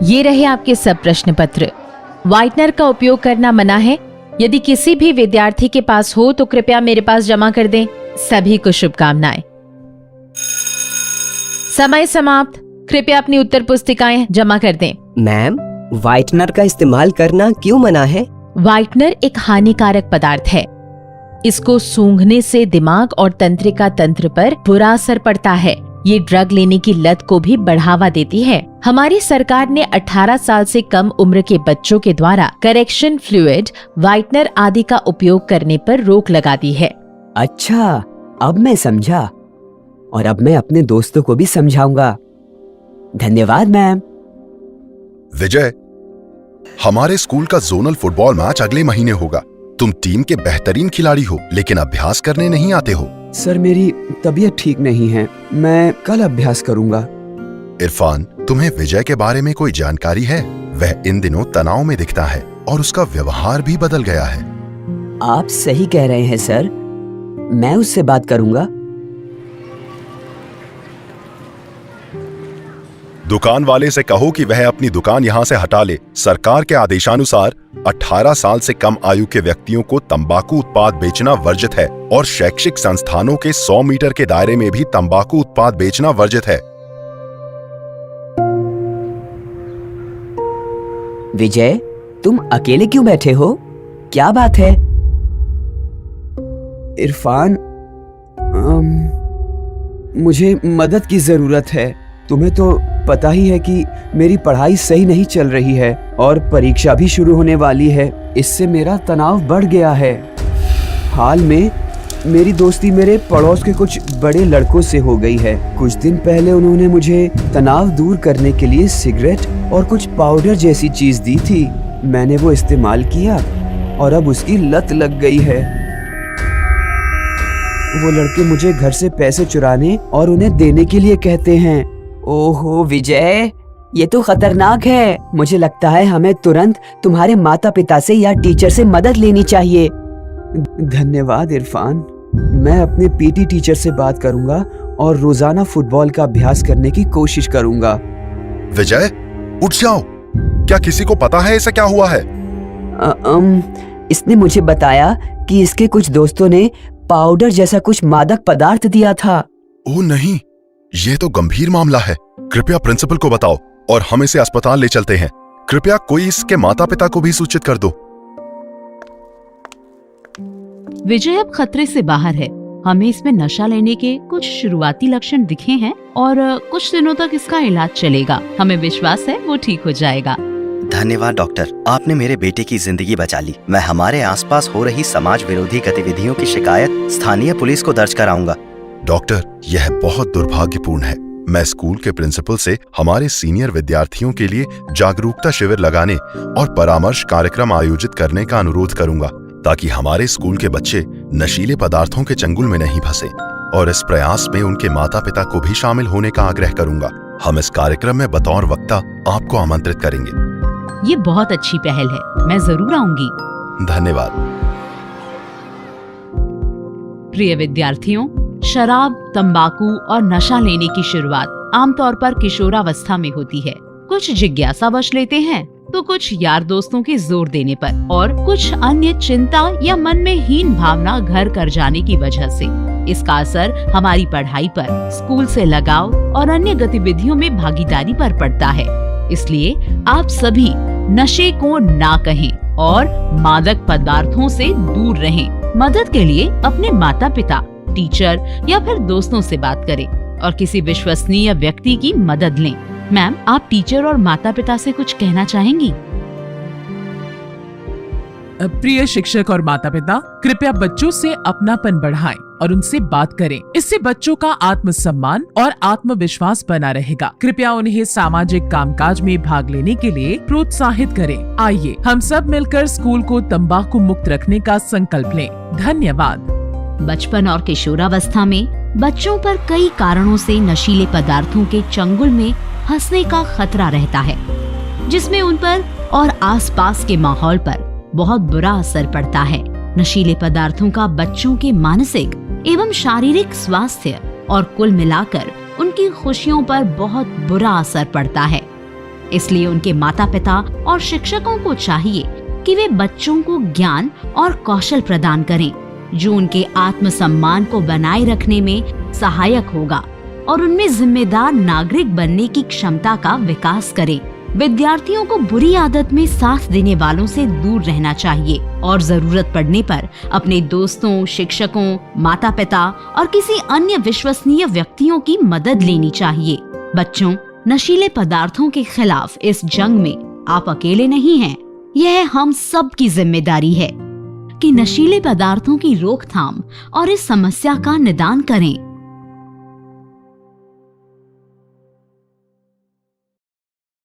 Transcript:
ये रहे आपके सब प्रश्न पत्र। व्हाइटनर का उपयोग करना मना है। यदि किसी भी विद्यार्थी के पास हो तो कृपया मेरे पास जमा कर दें। सभी को शुभकामनाएं। समय समाप्त। कृपया अपनी उत्तर पुस्तिकाएं जमा कर दें। मैम, व्हाइटनर का इस्तेमाल करना क्यों मना है? व्हाइटनर एक हानिकारक पदार्थ है। इसको सूंघने से दिमाग और तंत्रिका तंत्र पर बुरा असर पड़ता है। ये ड्रग लेने की लत को भी बढ़ावा देती है। हमारी सरकार ने 18 साल से कम उम्र के बच्चों के द्वारा करेक्शन फ्लूइड, व्हाइटनर आदि का उपयोग करने पर रोक लगा दी है। अच्छा, अब मैं समझा और अब मैं अपने दोस्तों को भी समझाऊंगा। धन्यवाद मैम। विजय, हमारे स्कूल का जोनल फुटबॉल मैच अगले महीने होगा। तुम टीम के बेहतरीन खिलाड़ी हो, लेकिन अभ्यास करने नहीं आते हो। सर, मेरी तबीयत ठीक नहीं है। मैं कल अभ्यास करूंगा। इरफान, तुम्हें विजय के बारे में कोई जानकारी है? वह इन दिनों तनाव में दिखता है और उसका व्यवहार भी बदल गया है। आप सही कह रहे हैं सर, मैं उससे बात करूंगा। दुकान वाले से कहो कि वह अपनी दुकान यहाँ से हटा ले। सरकार के आदेशानुसार 18 साल से कम आयु के व्यक्तियों को तंबाकू उत्पाद बेचना वर्जित है और शैक्षिक संस्थानों के 100 मीटर के दायरे में भी तंबाकू उत्पाद बेचना वर्जित है। विजय, तुम अकेले क्यों बैठे हो? क्या बात है? इरफान, मुझे मदद की जरूरत है। तुम्हें तो पता ही है कि मेरी पढ़ाई सही नहीं चल रही है और परीक्षा भी शुरू होने वाली है। इससे मेरा तनाव बढ़ गया है। हाल में मेरी दोस्ती मेरे पड़ोस के कुछ बड़े लड़कों से हो गई है। कुछ दिन पहले उन्होंने मुझे तनाव दूर करने के लिए सिगरेट और कुछ पाउडर जैसी चीज दी थी। मैंने वो इस्तेमाल किया और अब उसकी लत लग गई है। वो लड़के मुझे घर से पैसे चुराने और उन्हें देने के लिए कहते हैं। ओहो विजय, ये तो खतरनाक है। मुझे लगता है हमें तुरंत तुम्हारे माता पिता से या टीचर से मदद लेनी चाहिए। धन्यवाद इरफान। मैं अपने पीटी टीचर से बात करूंगा और रोजाना फुटबॉल का अभ्यास करने की कोशिश करूंगा। विजय, उठ जाओ। क्या किसी को पता है इसे क्या हुआ है? इसने मुझे बताया कि इसके कुछ दोस्तों ने पाउडर जैसा कुछ मादक पदार्थ दिया था। ओह नहीं, ये तो गंभीर मामला है। कृपया प्रिंसिपल को बताओ और हम इसे अस्पताल ले चलते हैं। कृपया कोई इसके माता पिता को भी सूचित कर दो। विजय अब खतरे से बाहर है। हमें इसमें नशा लेने के कुछ शुरुआती लक्षण दिखे हैं और कुछ दिनों तक इसका इलाज चलेगा। हमें विश्वास है वो ठीक हो जाएगा। धन्यवाद डॉक्टर, आपने मेरे बेटे की जिंदगी बचा ली। मैं हमारे आसपास हो रही समाज विरोधी गतिविधियों की शिकायत स्थानीय पुलिस को दर्ज कराऊंगा। डॉक्टर, यह बहुत दुर्भाग्यपूर्ण है। मैं स्कूल के प्रिंसिपल से हमारे सीनियर विद्यार्थियों के लिए जागरूकता शिविर लगाने और परामर्श कार्यक्रम आयोजित करने का अनुरोध करूंगा, ताकि हमारे स्कूल के बच्चे नशीले पदार्थों के चंगुल में नहीं फंसे। और इस प्रयास में उनके माता पिता को भी शामिल होने का आग्रह करूंगा। हम इस कार्यक्रम में बतौर वक्ता आपको आमंत्रित करेंगे। ये बहुत अच्छी पहल है, मैं जरूर आऊंगी। धन्यवाद। प्रिय विद्यार्थियों, शराब, तंबाकू और नशा लेने की शुरुआत आमतौर पर किशोरावस्था में होती है। कुछ जिज्ञासावश लेते हैं तो कुछ यार दोस्तों के जोर देने पर और कुछ अन्य चिंता या मन में हीन भावना घर कर जाने की वजह से। इसका असर हमारी पढ़ाई पर, स्कूल से लगाव और अन्य गतिविधियों में भागीदारी पर पड़ता है। इसलिए आप सभी नशे को ना कहें और मादक पदार्थों से दूर रहें। मदद के लिए अपने माता पिता, टीचर या फिर दोस्तों से बात करें और किसी विश्वसनीय व्यक्ति की मदद लें। मैम, आप टीचर और माता पिता से कुछ कहना चाहेंगी? प्रिय शिक्षक और माता पिता, कृपया बच्चों से अपनापन बढ़ाएं और उनसे बात करें। इससे बच्चों का आत्मसम्मान और आत्मविश्वास बना रहेगा। कृपया उन्हें सामाजिक कामकाज में भाग लेने के लिए प्रोत्साहित करें। आइए हम सब मिलकर स्कूल को तंबाकू मुक्त रखने का संकल्प लें। धन्यवाद। बचपन और किशोरावस्था में बच्चों पर कई कारणों से नशीले पदार्थों के चंगुल में फंसने का खतरा रहता है, जिसमें उन पर और आसपास के माहौल पर बहुत बुरा असर पड़ता है। नशीले पदार्थों का बच्चों के मानसिक एवं शारीरिक स्वास्थ्य और कुल मिलाकर उनकी खुशियों पर बहुत बुरा असर पड़ता है। इसलिए उनके माता पिता और शिक्षकों को चाहिए कि वे बच्चों को ज्ञान और कौशल प्रदान करें जो उनके आत्मसम्मान को बनाए रखने में सहायक होगा और उनमें जिम्मेदार नागरिक बनने की क्षमता का विकास करें। विद्यार्थियों को बुरी आदत में साथ देने वालों से दूर रहना चाहिए और जरूरत पड़ने पर अपने दोस्तों, शिक्षकों, माता पिता और किसी अन्य विश्वसनीय व्यक्तियों की मदद लेनी चाहिए। बच्चों, नशीले पदार्थों के खिलाफ इस जंग में आप अकेले नहीं हैं। यह हम सब की जिम्मेदारी है कि नशीले पदार्थों की रोकथाम और इस समस्या का निदान करें।